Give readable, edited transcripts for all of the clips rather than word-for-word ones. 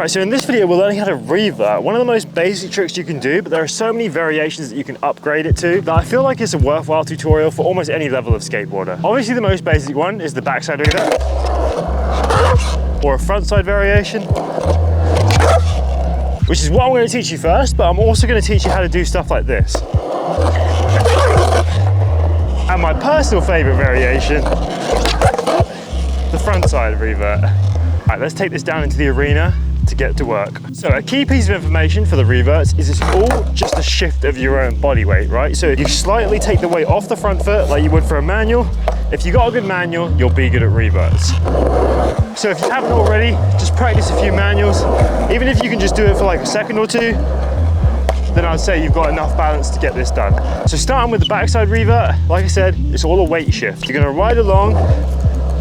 Right, so in this video we're learning how to revert, one of the most basic tricks you can do, but there are so many variations that you can upgrade it to that I feel like it's a worthwhile tutorial for almost any level of skateboarder. Obviously the most basic one is the backside revert, or a frontside variation, which is what I'm going to teach you first, but I'm also going to teach you how to do stuff like this. And my personal favorite variation, the frontside revert. All right, let's take this down into the arena to get to work. So a key piece of information for the reverts is it's all just a shift of your own body weight, right? So you slightly take the weight off the front foot like you would for a manual. If you got a good manual, you'll be good at reverts. So if you haven't already, just practice a few manuals. Even if you can just do it for like a second or two, then I'd say you've got enough balance to get this done. So starting with the backside revert, like I said, it's all a weight shift. You're gonna ride along,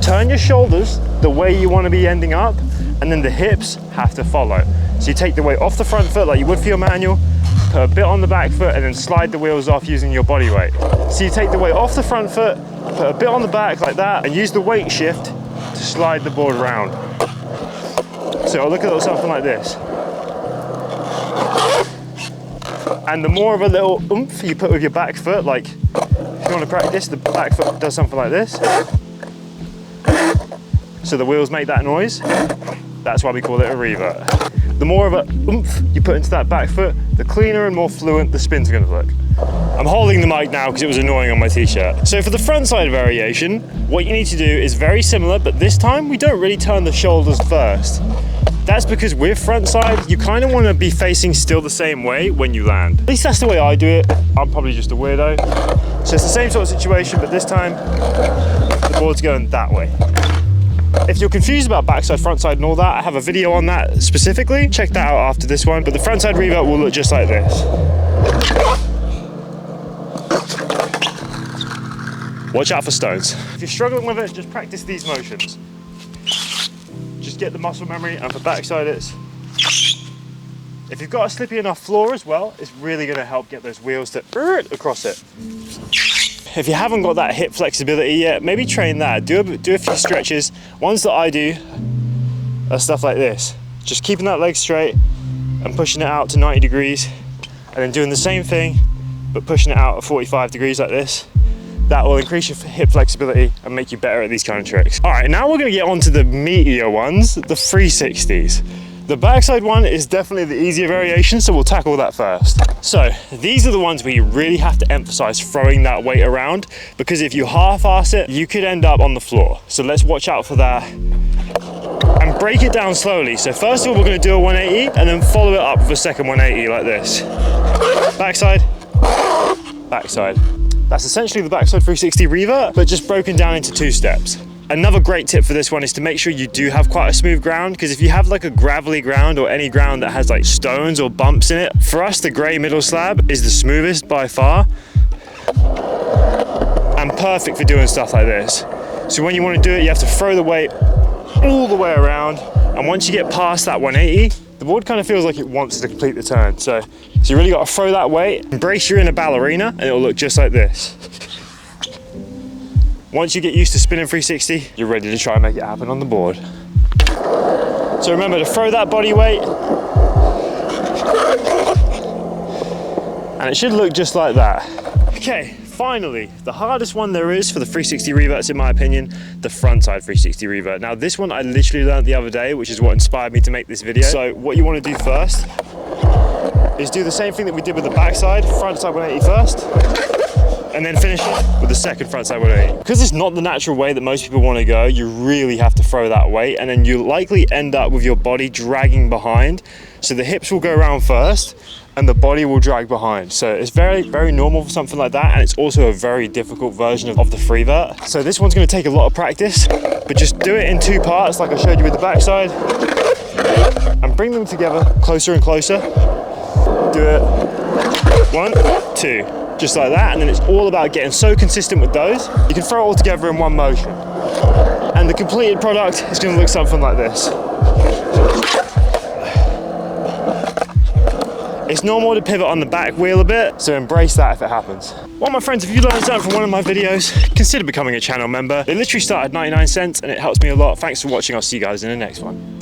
turn your shoulders the way you wanna be ending up, and then the hips have to follow. So you take the weight off the front foot like you would for your manual, put a bit on the back foot, and then slide the wheels off using your body weight. So you take the weight off the front foot, put a bit on the back like that, and use the weight shift to slide the board around. So I'll look at something like this. And the more of a little oomph you put with your back foot, like if you want to practice, the back foot does something like this. So the wheels make that noise. That's why we call it a revert. The more of a oomph you put into that back foot, the cleaner and more fluent the spins are going to look. I'm holding the mic now because it was annoying on my t-shirt. So for the frontside variation, what you need to do is very similar, but this time we don't really turn the shoulders first. That's because with frontside, you kind of want to be facing still the same way when you land. At least that's the way I do it. I'm probably just a weirdo. So it's the same sort of situation, but this time the board's going that way. If you're confused about backside, frontside and all that, I have a video on that specifically. Check that out after this one. But the frontside revert will look just like this. Watch out for stones. If you're struggling with it, just practice these motions. Just get the muscle memory, and for backside it's... If you've got a slippy enough floor as well, it's really going to help get those wheels to across it. If you haven't got that hip flexibility yet, maybe train that. Do a few stretches. Ones that I do are stuff like this. Just keeping that leg straight and pushing it out to 90 degrees, and then doing the same thing, but pushing it out at 45 degrees like this. That will increase your hip flexibility and make you better at these kind of tricks. All right, now we're gonna get on to the meatier ones, the 360s. The backside one is definitely the easier variation, so we'll tackle that first. So these are the ones where you really have to emphasize throwing that weight around, because if you half-ass it, you could end up on the floor. So let's watch out for that and break it down slowly. So first of all, we're gonna do a 180 and then follow it up with a second 180 like this. Backside, backside. That's essentially the backside 360 revert, but just broken down into 2 steps. Another great tip for this one is to make sure you do have quite a smooth ground, because if you have like a gravelly ground or any ground that has like stones or bumps in it, for us the grey middle slab is the smoothest by far and perfect for doing stuff like this. So when you want to do it, you have to throw the weight all the way around, and once you get past that 180, the board kind of feels like it wants to complete the turn. So you really got to throw that weight, embrace your inner ballerina, and it'll look just like this. Once you get used to spinning 360, you're ready to try and make it happen on the board. So remember to throw that body weight, and it should look just like that. Okay, finally, the hardest one there is for the 360 reverts in my opinion, the frontside 360 revert. Now this one I literally learned the other day, which is what inspired me to make this video. So what you want to do first is do the same thing that we did with the backside, frontside 180 first, and then finish it with the second frontside 180. Because it's not the natural way that most people want to go, you really have to throw that weight, and then you likely end up with your body dragging behind. So the hips will go around first and the body will drag behind. So it's very, very normal for something like that, and it's also a very difficult version of the freevert. So this one's going to take a lot of practice, but just do it in 2 parts like I showed you with the backside, and bring them together closer and closer. Do it 1, 2, just like that, and then it's all about getting so consistent with those. You can throw it all together in one motion, and the completed product is going to look something like this. It's normal to pivot on the back wheel a bit, so embrace that if it happens. Well, my friends, if you learned something from one of my videos, consider becoming a channel member. They literally start at 99 cents and it helps me a lot. Thanks for watching. I'll see you guys in the next one.